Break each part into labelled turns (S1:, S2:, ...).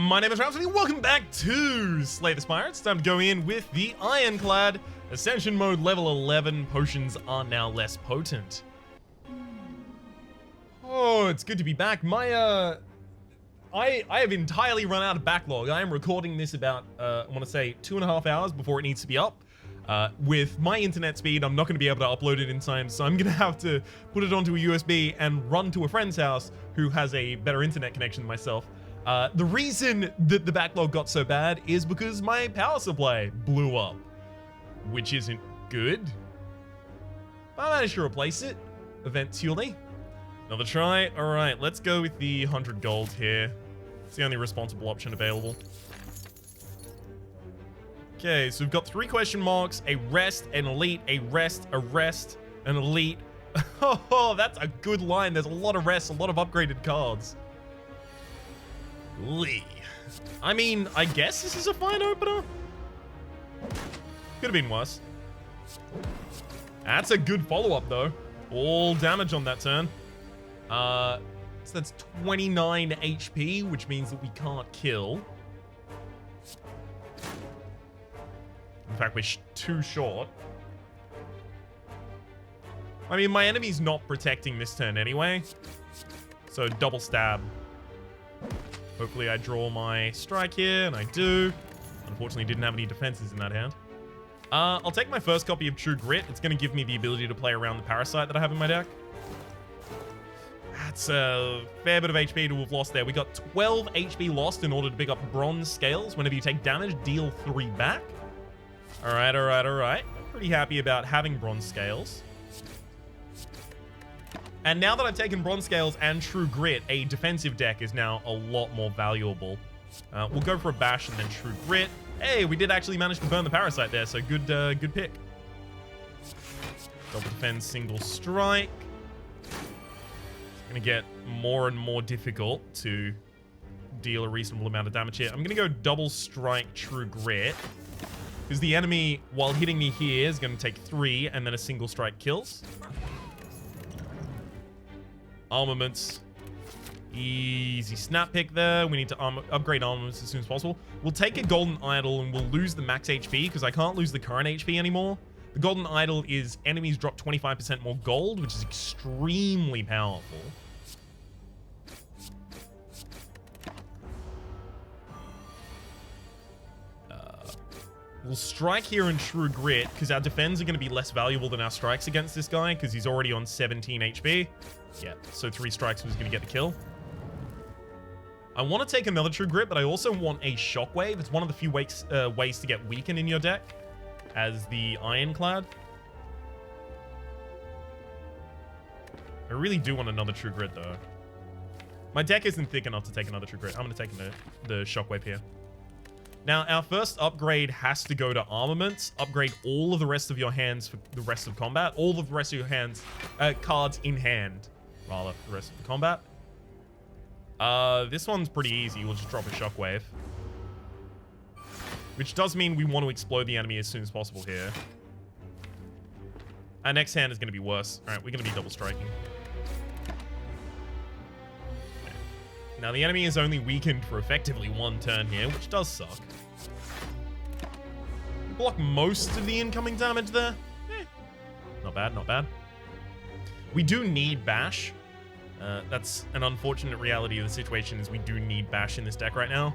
S1: My name is Rhapsody, welcome back to Slay the Spire. It's time to go in with the Ironclad. Ascension mode level 11, potions are now less potent. Oh, it's good to be back. I have entirely run out of backlog. I am recording this about, I want to say 2.5 hours before it needs to be up. With my internet speed, I'm not going to be able to upload it in time, so I'm going to have to put it onto a USB and run to a friend's house who has a better internet connection than myself. The reason that the backlog got so bad is because my power supply blew up, which isn't good. I managed to replace it eventually. Another try. All right, let's go with the 100 gold here. It's the only responsible option available. Okay, so we've got 3 question marks, a rest, an elite, a rest, an elite. Oh, that's a good line. There's a lot of rests, a lot of upgraded cards. Lee. I mean, I guess this is a fine opener. Could have been worse. That's a good follow-up, though. All damage on that turn. So that's 29 HP, which means that we can't kill. In fact, we're too short. I mean, my enemy's not protecting this turn anyway. So double stab. Hopefully I draw my strike here, and I do. Unfortunately, didn't have any defenses in that hand. I'll take my first copy of True Grit. It's going to give me the ability to play around the Parasite that I have in my deck. That's a fair bit of HP to have lost there. We got 12 HP lost in order to pick up Bronze Scales. Whenever you take damage, deal 3 back. Alright, alright, alright. Pretty happy about having Bronze Scales. And now that I've taken Bronze Scales and True Grit, a defensive deck is now a lot more valuable. We'll go for a Bash and then True Grit. Hey, we did actually manage to burn the Parasite there, so good good pick. Double defense, single strike. It's gonna get more and more difficult to deal a reasonable amount of damage here. I'm gonna go double strike, True Grit. Because the enemy, while hitting me here, is gonna take 3, and then a single strike kills. Armaments. Easy snap pick there. We need to upgrade armaments as soon as possible. We'll take a Golden Idol and we'll lose the max HP because I can't lose the current HP anymore. The Golden Idol is enemies drop 25% more gold, which is extremely powerful. We'll strike here in True Grit because our defends are going to be less valuable than our strikes against this guy because he's already on 17 HP. Yeah, so 3 strikes was going to get the kill. I want to take another True Grit, but I also want a Shockwave. It's one of the few ways to get weakened in your deck as the Ironclad. I really do want another True Grit, though. My deck isn't thick enough to take another True Grit. I'm going to take the Shockwave here. Now, our first upgrade has to go to Armaments. Upgrade all of the rest of your hands for the rest of combat. All of the rest of your hands, cards in hand, rather, for the rest of the combat. This one's pretty easy. We'll just drop a Shockwave. Which does mean we want to explode the enemy as soon as possible here. Our next hand is going to be worse. All right, we're going to be double striking. Now, the enemy is only weakened for effectively 1 turn here, which does suck. Block most of the incoming damage there. Not bad, not bad. We do need Bash. That's an unfortunate reality of the situation is we do need Bash in this deck right now.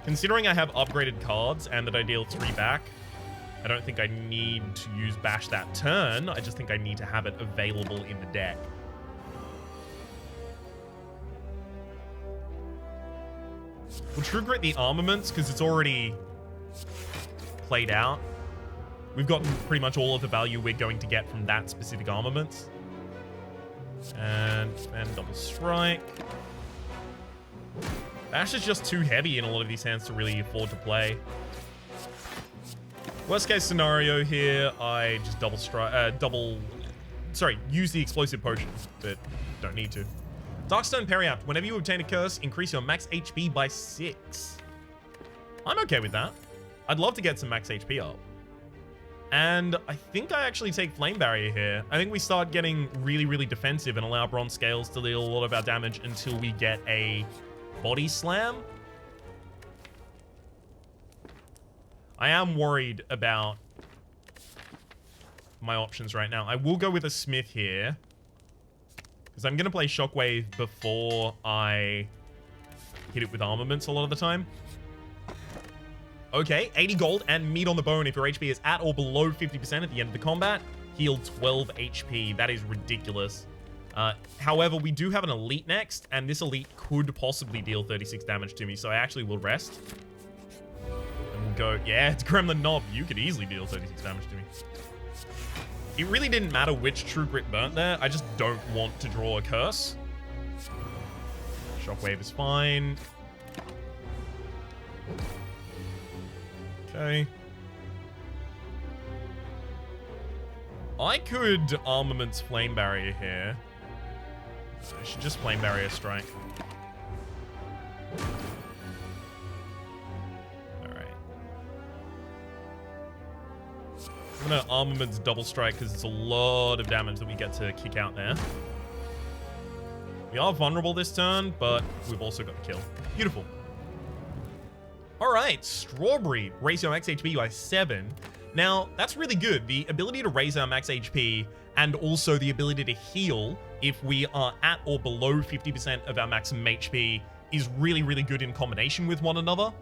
S1: Considering I have upgraded cards and that I deal 3 back, I don't think I need to use Bash that turn. I just think I need to have it available in the deck. We'll True Grit the Armaments because it's already played out. We've gotten pretty much all of the value we're going to get from that specific Armaments. And double strike. Bash is just too heavy in a lot of these hands to really afford to play. Worst case scenario here, I just double strike, use the explosive potion, but don't need to. Darkstone Periapt. Whenever you obtain a curse, increase your max HP by 6. I'm okay with that. I'd love to get some max HP up. And I think I actually take Flame Barrier here. I think we start getting really, really defensive and allow Bronze Scales to deal a lot of our damage until we get a Body Slam. I am worried about my options right now. I will go with a Smith here, because I'm going to play Shockwave before I hit it with Armaments a lot of the time. Okay, 80 gold and meat on the bone if your HP is at or below 50% at the end of the combat. Heal 12 HP. That is ridiculous. However, we do have an elite next, and this elite could possibly deal 36 damage to me, so I actually will rest. And we'll go, yeah, it's Gremlin Knob. You could easily deal 36 damage to me. It really didn't matter which True Grit burnt there. I just don't want to draw a curse. Shockwave is fine. Okay. I could Armaments Flame Barrier here. I should just Flame Barrier Strike. Alright. I'm gonna Armaments Double Strike because it's a lot of damage that we get to kick out there. We are vulnerable this turn, but we've also got the kill. Beautiful. Alright, Strawberry. Raise your max HP by 7. Now, that's really good. The ability to raise our max HP and also the ability to heal if we are at or below 50% of our maximum HP is really, really good in combination with one another.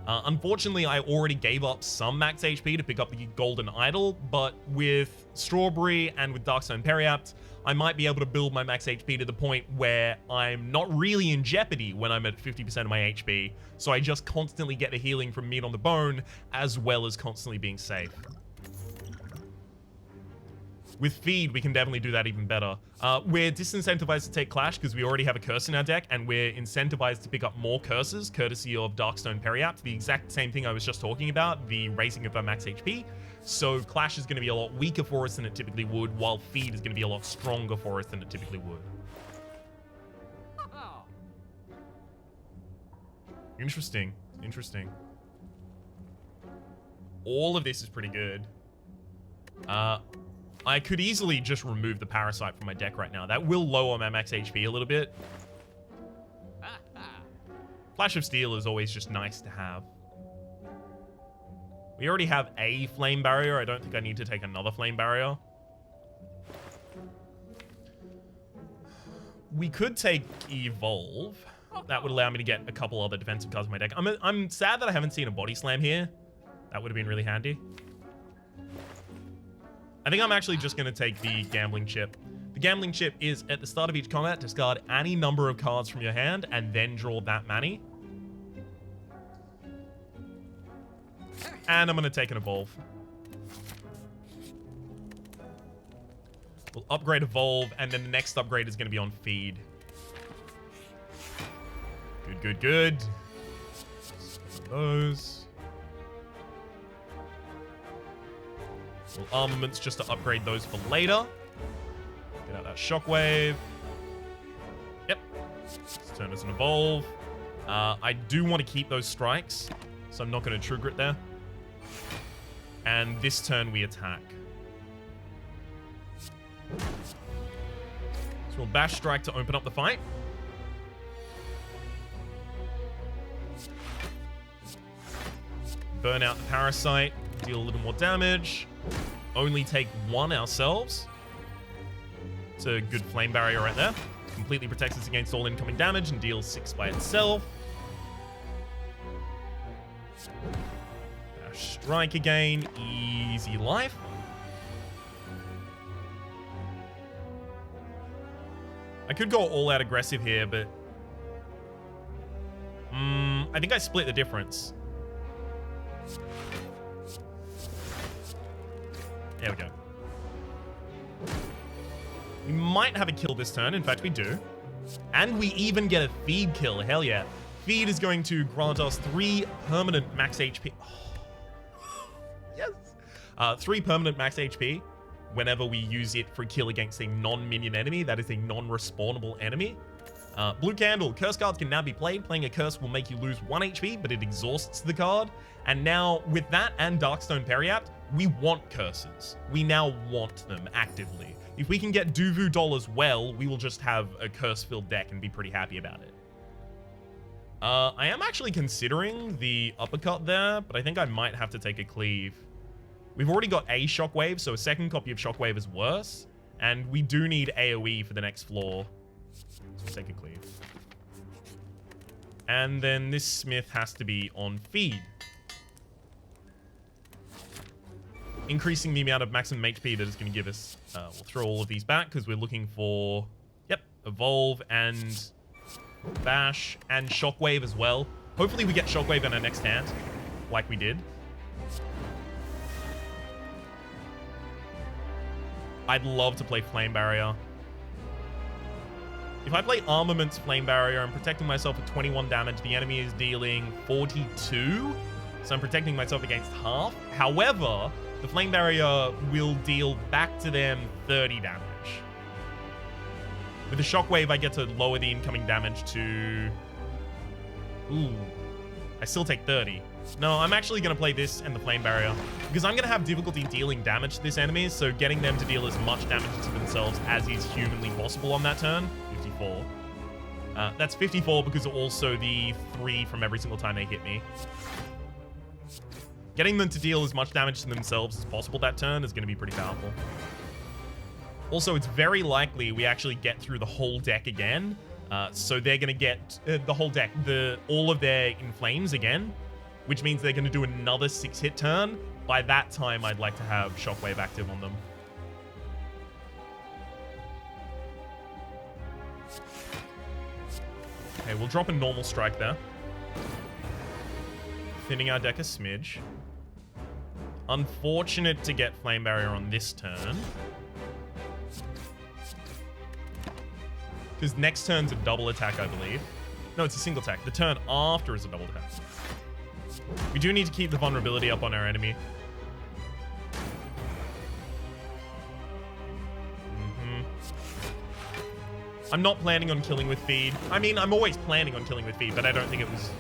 S1: Unfortunately, I already gave up some max HP to pick up the Golden Idol, but with Strawberry and with Darkstone Periapt, I might be able to build my max HP to the point where I'm not really in jeopardy when I'm at 50% of my HP, so I just constantly get the healing from meat on the bone, as well as constantly being safe. With Feed, we can definitely do that even better. We're disincentivized to take Clash because we already have a curse in our deck, and we're incentivized to pick up more curses, courtesy of Darkstone Periapt, the exact same thing I was just talking about, the raising of our max HP. So Clash is going to be a lot weaker for us than it typically would, while Feed is going to be a lot stronger for us than it typically would. Interesting. Interesting. All of this is pretty good. I could easily just remove the Parasite from my deck right now. That will lower my max HP a little bit. Flash of Steel is always just nice to have. We already have a Flame Barrier. I don't think I need to take another Flame Barrier. We could take Evolve. That would allow me to get a couple other defensive cards in my deck. I'm sad that I haven't seen a Body Slam here. That would have been really handy. I think I'm actually just going to take the Gambling Chip. The Gambling Chip is, at the start of each combat, discard any number of cards from your hand and then draw that many. And I'm going to take an Evolve. We'll upgrade Evolve, and then the next upgrade is going to be on Feed. Good, good, good. Those. Armaments just to upgrade those for later. Get out that Shockwave. Yep. Let's turn as an Evolve. I do want to keep those strikes, so I'm not going to True Grit there. And this turn we attack. So we'll Bash Strike to open up the fight. Burn out the Parasite. Deal a little more damage. Only take one ourselves. It's a good Flame Barrier right there. Completely protects us against all incoming damage and deals 6 by itself. Strike again. Easy life. I could go all out aggressive here, but I think I split the difference. There we go. We might have a kill this turn. In fact, we do. And we even get a Feed kill. Hell yeah. Feed is going to grant us 3 permanent max HP. Oh. Yes. 3 permanent max HP whenever we use it for a kill against a non-minion enemy. That is a non-respawnable enemy. Blue Candle. Curse cards can now be played. Playing a curse will make you lose 1 HP, but it exhausts the card. And now, with that and Darkstone Periapt, we want curses. We now want them actively. If we can get Duvu Doll as well, we will just have a curse-filled deck and be pretty happy about it. I am actually considering the uppercut there, but I think I might have to take a cleave. We've already got a shockwave, so a second copy of shockwave is worse. And we do need AoE for the next floor. So we'll take a cleave. And then this smith has to be on feed. Increasing the amount of maximum HP that it's going to give us. We'll throw all of these back because we're looking for, yep, evolve and bash and shockwave as well. Hopefully we get shockwave in our next hand, like we did. I'd love to play flame barrier. If I play armaments flame barrier, I'm protecting myself with 21 damage. The enemy is dealing 42, so I'm protecting myself against half. However, the flame barrier will deal back to them 30 damage. With the shockwave, I get to lower the incoming damage to... Ooh. I still take 30. No, I'm actually going to play this and the flame barrier, because I'm going to have difficulty dealing damage to this enemy, so getting them to deal as much damage to themselves as is humanly possible on that turn. 54. That's 54 because also the 3 from every single time they hit me. Getting them to deal as much damage to themselves as possible that turn is going to be pretty powerful. Also, it's very likely we actually get through the whole deck again. So they're going to get the whole deck, all of their in flames again, which means they're going to do another 6-hit turn. By that time, I'd like to have shockwave active on them. Okay, we'll drop a normal strike there. Thinning our deck a smidge. Unfortunate to get flame barrier on this turn. Because next turn's a double attack, I believe. No, it's a single attack. The turn after is a double attack. We do need to keep the vulnerability up on our enemy. I'm not planning on killing with feed. I mean, I'm always planning on killing with feed, but I don't think it was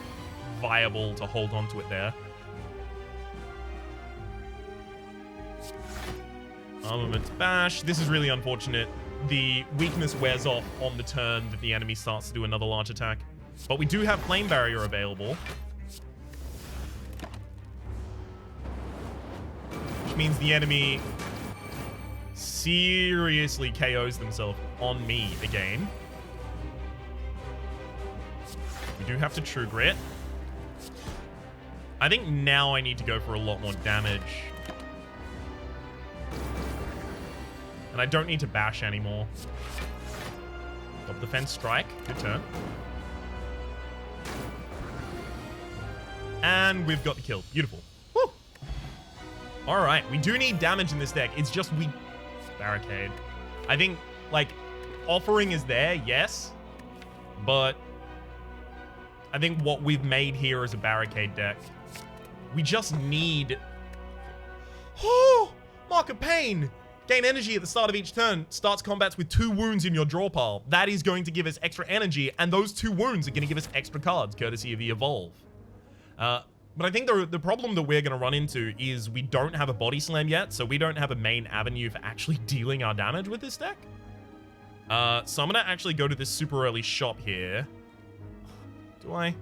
S1: viable to hold on to it there. Armaments bash. This is really unfortunate. The weakness wears off on the turn that the enemy starts to do another large attack. But we do have flame barrier available. Which means the enemy seriously KOs themselves on me again. We do have to True Grit. I think now I need to go for a lot more damage. And I don't need to bash anymore. Double defense strike. Good turn. And we've got the kill. Beautiful. Woo! Alright, we do need damage in this deck. It's just we... Barricade. I think, like, offering is there, yes. But I think what we've made here is a barricade deck. We just need... Oh! Mark of Pain! Gain energy at the start of each turn. Starts combats with 2 wounds in your draw pile. That is going to give us extra energy, and those 2 wounds are going to give us extra cards, courtesy of the Evolve. But I think the problem that we're going to run into is we don't have a body slam yet, so we don't have a main avenue for actually dealing our damage with this deck. So I'm going to actually go to this super early shop here. Do I?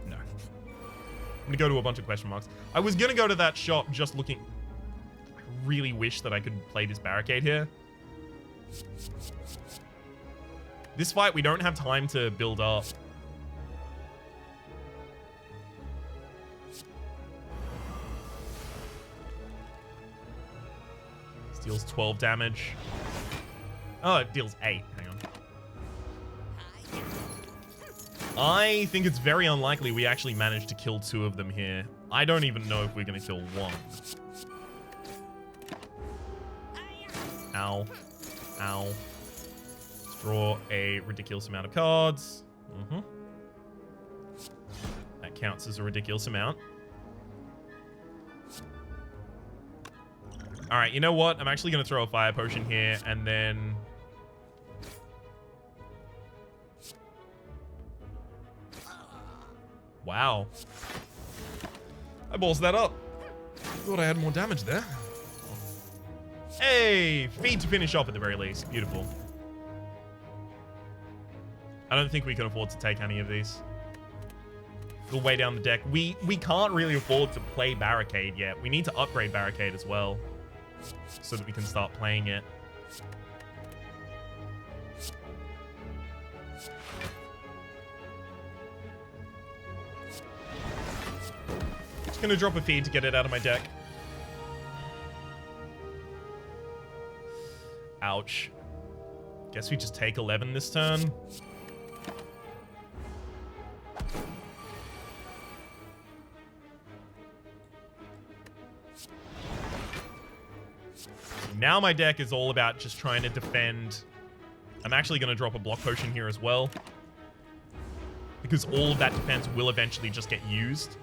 S1: No. I'm going to go to a bunch of question marks. I was going to go to that shop just looking... I really wish that I could play this barricade here. This fight, we don't have time to build up. Deals 12 damage. Oh, it deals 8. Hang on. I think it's very unlikely we actually manage to kill 2 of them here. I don't even know if we're going to kill 1. Ow. Ow. Let's draw a ridiculous amount of cards. That counts as a ridiculous amount. All right, you know what? I'm actually going to throw a fire potion here, and then... Wow. I balls that up. Thought I had more damage there. Hey! Feed to finish off at the very least. Beautiful. I don't think we can afford to take any of these. the way down the deck. We can't really afford to play Barricade yet. We need to upgrade Barricade as well so that we can start playing it. Just gonna drop a feed to get it out of my deck. Ouch. Guess we just take 11 this turn. Now my deck is all about just trying to defend. I'm actually going to drop a block potion here as well, because all of that defense will eventually just get used.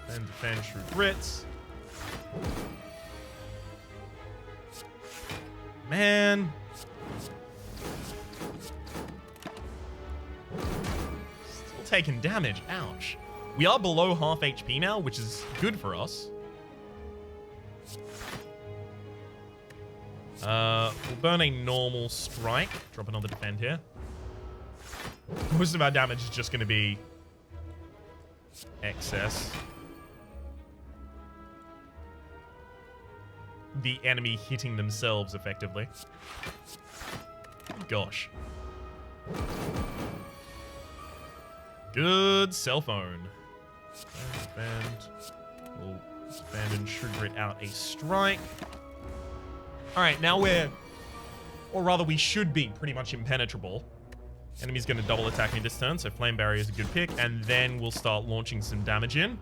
S1: And defend Shrewd Grits. Man. Still taking damage. Ouch. We are below half HP now, which is good for us. We'll burn a normal strike. Drop another defend here. Most of our damage is just going to be excess. The enemy hitting themselves effectively. Gosh. Good cell phone. Defend. We'll defend and sugar it out a strike. Alright, now we're... Or rather, we should be pretty much impenetrable. Enemy's going to double attack me this turn, so Flame Barrier is a good pick. And then we'll start launching some damage in.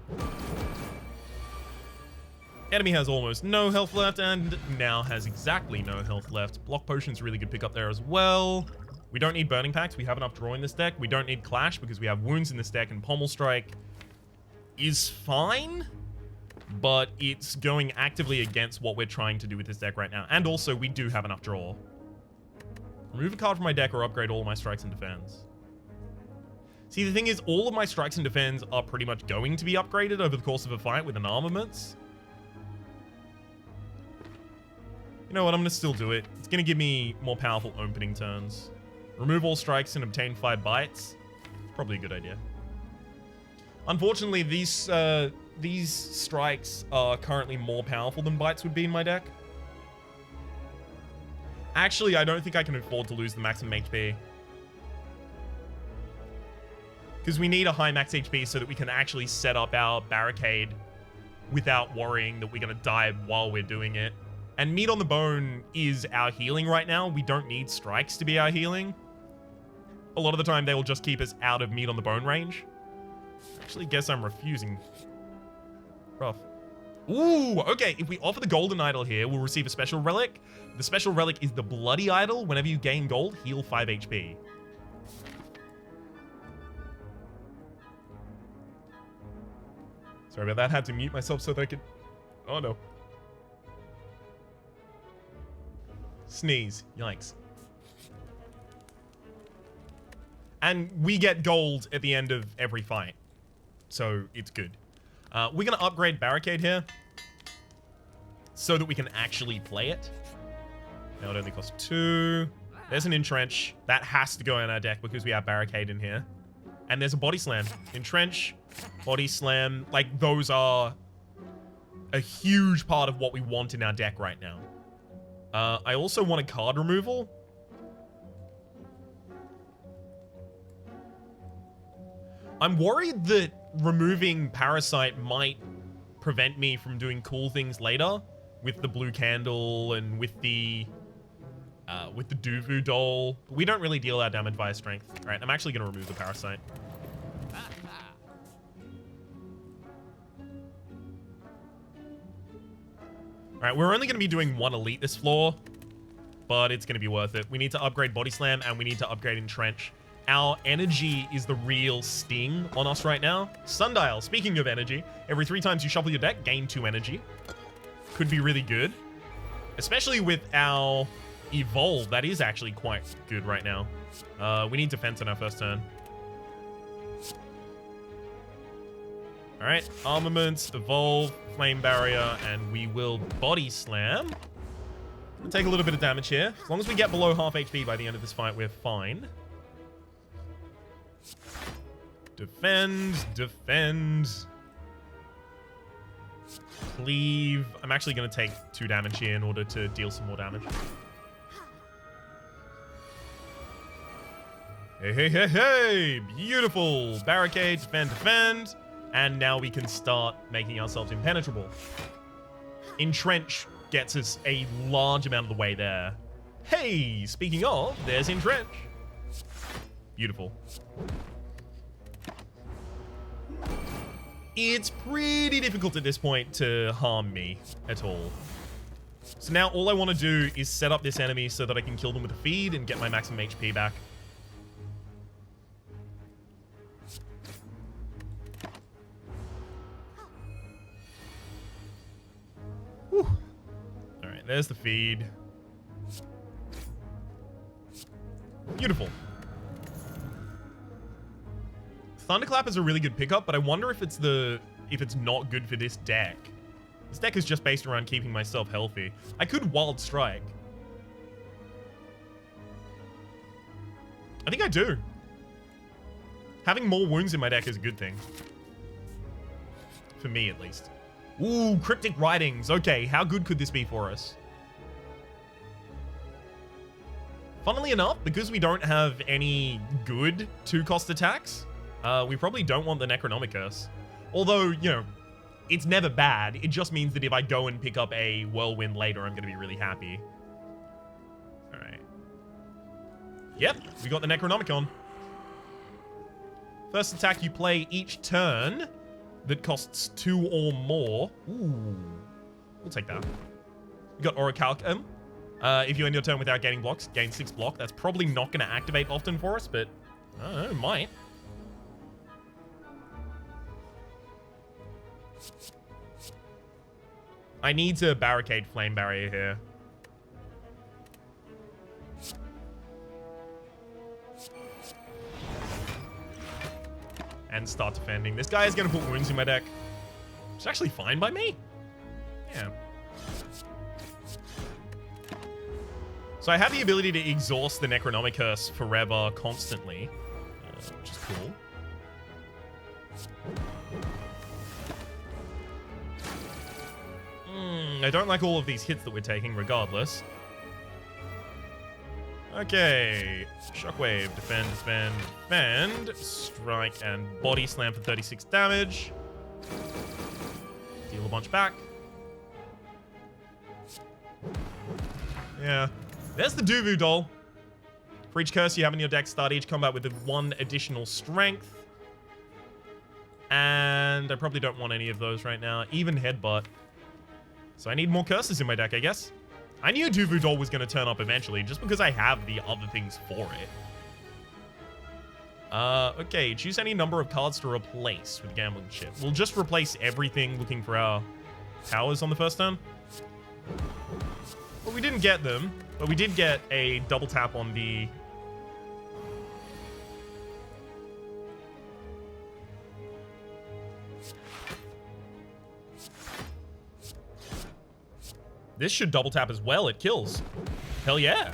S1: Enemy has almost no health left, and now has exactly no health left. Block Potion's a really good pick up there as well. We don't need Burning Pacts. We have enough draw in this deck. We don't need Clash because we have Wounds in this deck, and Pommel Strike is fine, but it's going actively against what we're trying to do with this deck right now. And also, we do have enough draw. Remove a card from my deck or upgrade all of my strikes and defends. See, the thing is, all of my strikes and defends are pretty much going to be upgraded over the course of a fight with an Armaments. You know what? I'm going to still do it. It's going to give me more powerful opening turns. Remove all strikes and obtain 5 bites. Probably a good idea. Unfortunately, these strikes are currently more powerful than bites would be in my deck. Actually, I don't think I can afford to lose the maximum HP. Because we need a high max HP so that we can actually set up our barricade without worrying that we're going to die while we're doing it. And Meat on the Bone is our healing right now. We don't need strikes to be our healing. A lot of the time, they will just keep us out of Meat on the Bone range. Actually, guess I'm refusing. Rough. Ooh, okay. If we offer the Golden Idol here, we'll receive a special relic. The special relic is the Bloody Idol. Whenever you gain gold, heal 5 HP. Sorry about that. Had to mute myself so that I could... Oh, no. Sneeze. Yikes. And we get gold at the end of every fight. So it's good. We're going to upgrade Barricade here so that we can actually play it. Now it only costs 2. There's an Entrench. That has to go in our deck because we have Barricade in here. And there's a Body Slam. Entrench, Body Slam. Like, those are a huge part of what we want in our deck right now. I also want a card removal. I'm worried that removing Parasite might prevent me from doing cool things later with the blue candle and with the Duvu doll. We don't really deal our damage via strength. All right, I'm actually going to remove the Parasite. All right, we're only going to be doing 1 elite this floor, but it's going to be worth it. We need to upgrade Body Slam and we need to upgrade Entrench. Our energy is the real sting on us right now. Sundial, speaking of energy, every 3 times you shuffle your deck, gain 2 energy. Could be really good. Especially with our Evolve, that is actually quite good right now. We need defense on our first turn. Alright, Armaments, Evolve, Flame Barrier, and we will Body Slam. We'll take a little bit of damage here. As long as we get below half HP by the end of this fight, we're fine. Defend, defend. Cleave. I'm actually going to take 2 damage here in order to deal some more damage. Hey, hey, hey, hey! Beautiful! Barricade, defend, defend. And now we can start making ourselves impenetrable. Entrench gets us a large amount of the way there. Hey, speaking of, there's Entrench. Beautiful. It's pretty difficult at this point to harm me at all. So now all I want to do is set up this enemy so that I can kill them with a feed and get my maximum HP back. Whew. All right, there's the feed. Beautiful. Thunderclap is a really good pickup, but I wonder if it's not good for this deck. This deck is just based around keeping myself healthy. I could Wild Strike. I think I do. Having more wounds in my deck is a good thing. For me, at least. Ooh, Cryptic Writings. Okay, how good could this be for us? Funnily enough, because we don't have any good 2-cost attacks, we probably don't want the Necronomicon. Although, you know, it's never bad. It just means that if I go and pick up a Whirlwind later, I'm going to be really happy. All right. Yep, we got the Necronomicon. First attack you play each turn that costs 2 or more. Ooh, we'll take that. We got Orichalcum. If you end your turn without gaining blocks, gain 6 block. That's probably not going to activate often for us, but I don't know, it might. I need to barricade Flame Barrier here. And start defending. This guy is going to put wounds in my deck. It's actually fine by me. Yeah. So I have the ability to exhaust the Necronomicon forever, constantly, which is cool. I don't like all of these hits that we're taking, regardless. Okay. Shockwave, defend, defend, defend. Strike and body slam for 36 damage. Deal a bunch back. Yeah. There's the Duvu doll. For each curse you have in your deck, start each combat with 1 additional strength. And I probably don't want any of those right now. Even Headbutt. So I need more curses in my deck, I guess. I knew Duvu doll was going to turn up eventually, just because I have the other things for it. Okay, choose any number of cards to replace with Gambling Chip. We'll just replace everything looking for our powers on the first turn. Well, we didn't get them, but we did get a double tap on the... This should double tap as well. It kills. Hell yeah.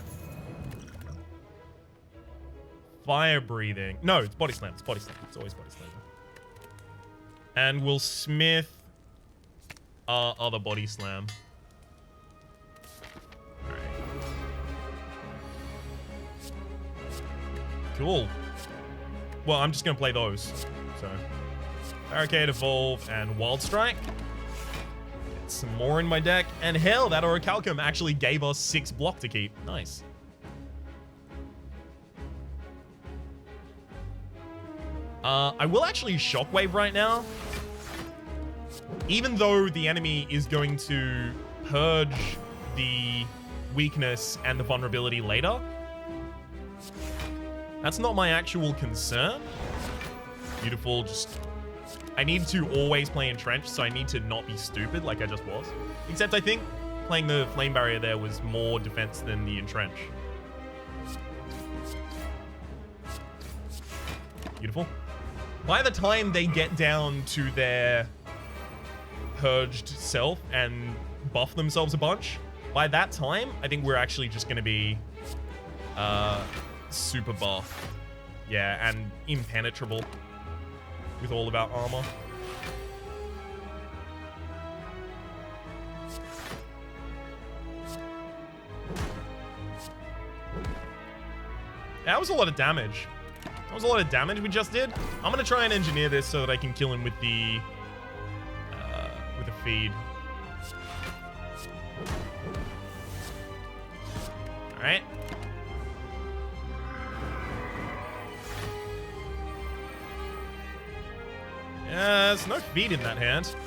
S1: Fire breathing. No, it's body slam. It's body slam. It's always body slam. And we'll smith our other body slam. Alright. Cool. Well, I'm just going to play those. So, Barricade, Evolve, and Wild Strike. Some more in my deck, and hell, that Orichalcum actually gave us 6 block to keep. Nice. I will actually Shockwave right now, even though the enemy is going to purge the weakness and the vulnerability later. That's not my actual concern. Beautiful, just... I need to always play Entrenched, so I need to not be stupid like I just was. Except I think playing the Flame Barrier there was more defense than the Entrench. Beautiful. By the time they get down to their purged self and buff themselves a bunch, by that time, I think we're actually just going to be super buff. Yeah, and impenetrable with all of our armor. That was a lot of damage. That was a lot of damage we just did. I'm gonna try and engineer this so that I can kill him with the feed. All right. Yeah, there's no feed in that hand. Just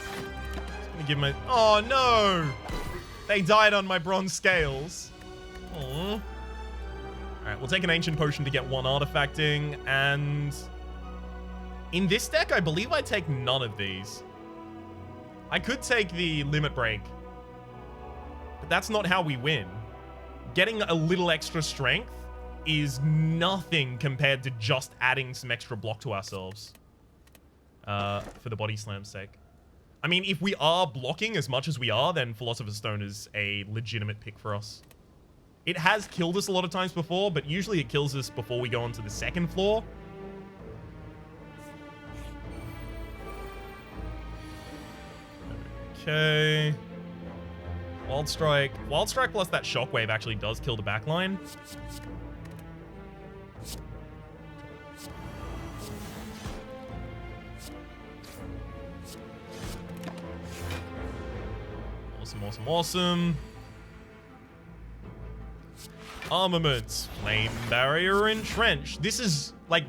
S1: gonna give my. Oh no! They died on my bronze scales. Aww. Alright, we'll take an ancient potion to get one artifacting, and in this deck, I believe I take none of these. I could take the limit break, but that's not how we win. Getting a little extra strength is nothing compared to just adding some extra block to ourselves for the body slam's sake. I mean, if we are blocking as much as we are, then Philosopher's Stone is a legitimate pick for us. It has killed us a lot of times before, but usually it kills us before we go onto the second floor. Okay. Wild Strike. Wild Strike plus that Shockwave actually does kill the backline. Awesome, awesome, awesome. Armaments, Flame Barrier, Entrench. This is, like,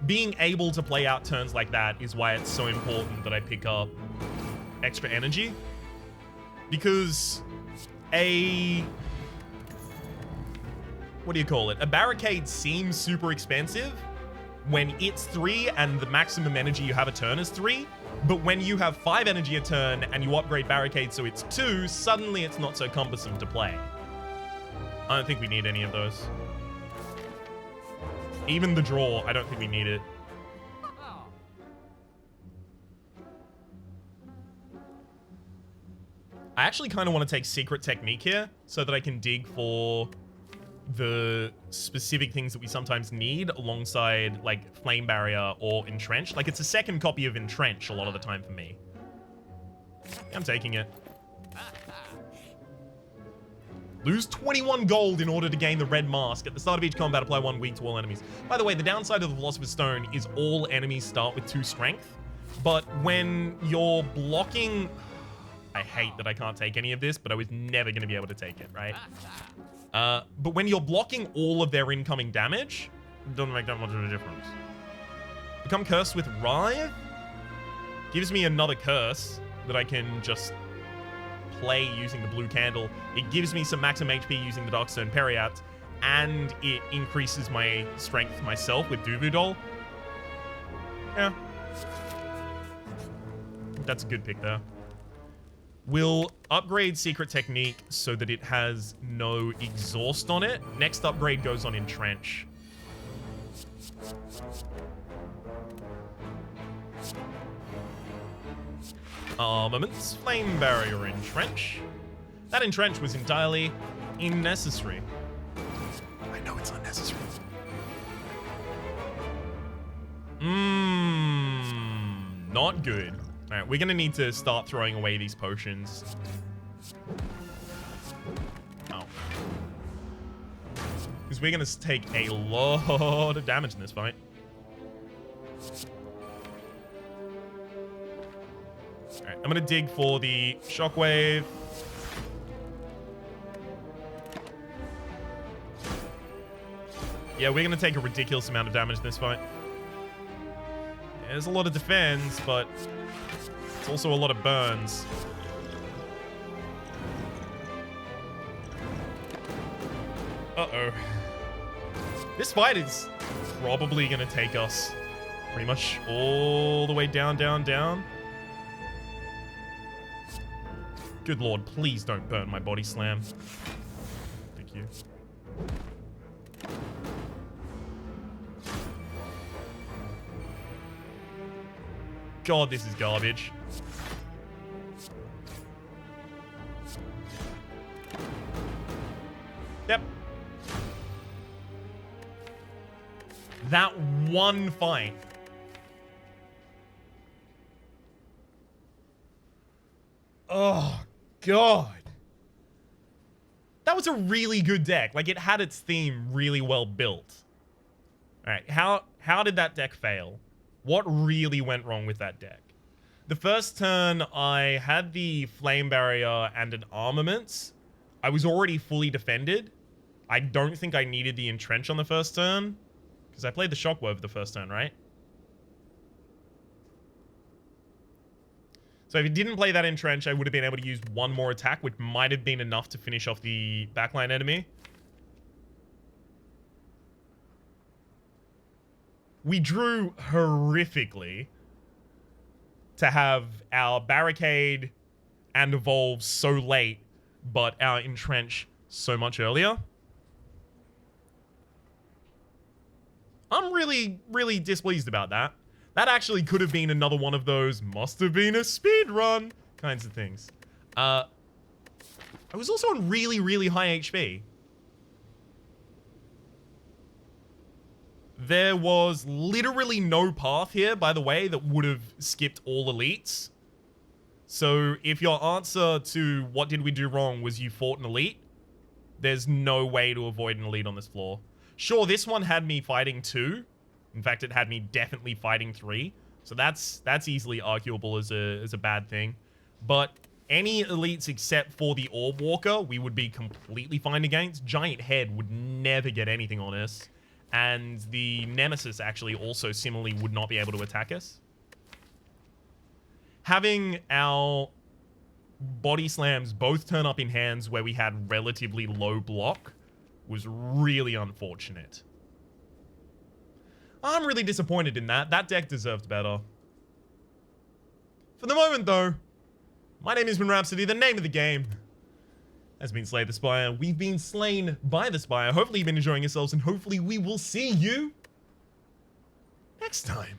S1: being able to play out turns like that is why it's so important that I pick up extra energy. Because what do you call it? A barricade seems super expensive when it's 3 and the maximum energy you have a turn is 3. But when you have 5 energy a turn and you upgrade barricade so it's 2, suddenly it's not so cumbersome to play. I don't think we need any of those. Even the draw, I don't think we need it. I actually kind of want to take Secret Technique here so that I can dig for the specific things that we sometimes need alongside, like, Flame Barrier or Entrench. Like, it's a second copy of Entrench a lot of the time for me. I'm taking it. Lose 21 gold in order to gain the red mask. At the start of each combat, apply 1 weak to all enemies. By the way, the downside of the Philosopher's Stone is all enemies start with 2 strength. But when you're blocking... I hate that I can't take any of this, but I was never going to be able to take it, right? But when you're blocking all of their incoming damage, it doesn't make that much of a difference. Become cursed with Writhe? Gives me another curse that I can just play using the blue candle. It gives me some maximum HP using the Darkstone Periat, and it increases my strength myself with Duvudol. Yeah. That's a good pick there. We'll upgrade Secret Technique so that it has no exhaust on it. Next upgrade goes on Entrench. Armaments, Flame Barrier, Entrench. That Entrench was entirely unnecessary. I know it's unnecessary. Not good. Alright, we're gonna need to start throwing away these potions. Oh. Because we're gonna take a lot of damage in this fight. Alright, I'm gonna dig for the Shockwave. Yeah, we're gonna take a ridiculous amount of damage in this fight. Yeah, there's a lot of defense, but it's also a lot of burns. Uh-oh. This fight is probably gonna take us pretty much all the way down, down, down. Good lord, please don't burn my body slam. Thank you. God, this is garbage. Yep. That one fight. Oh, God. That was a really good deck. Like, it had its theme really well built. All right, how did that deck fail? What really went wrong with that deck? The first turn, I had the Flame Barrier and an Armaments. I was already fully defended. I don't think I needed the Entrench on the first turn, because I played the Shockwave the first turn, right? So if he didn't play that Entrench, I would have been able to use one more attack, which might have been enough to finish off the backline enemy. We drew horrifically to have our Barricade and Evolve so late, but our Entrench so much earlier. I'm really, really displeased about that. That actually could have been another one of those must have been a speed run kinds of things. I was also on really, really high HP. There was literally no path here, by the way, that would have skipped all elites. So if your answer to what did we do wrong was you fought an elite, there's no way to avoid an elite on this floor. Sure, this one had me fighting 2. In fact, it had me definitely fighting 3. So that's easily arguable as a bad thing. But any elites except for the Orb Walker, we would be completely fine against. Giant Head would never get anything on us. And the Nemesis actually also similarly would not be able to attack us. Having our body slams both turn up in hands where we had relatively low block was really unfortunate. I'm really disappointed in that. That deck deserved better. For the moment, though, my name has been Rhapsody. The name of the game has been Slay the Spire. We've been slain by the Spire. Hopefully you've been enjoying yourselves, and hopefully we will see you next time.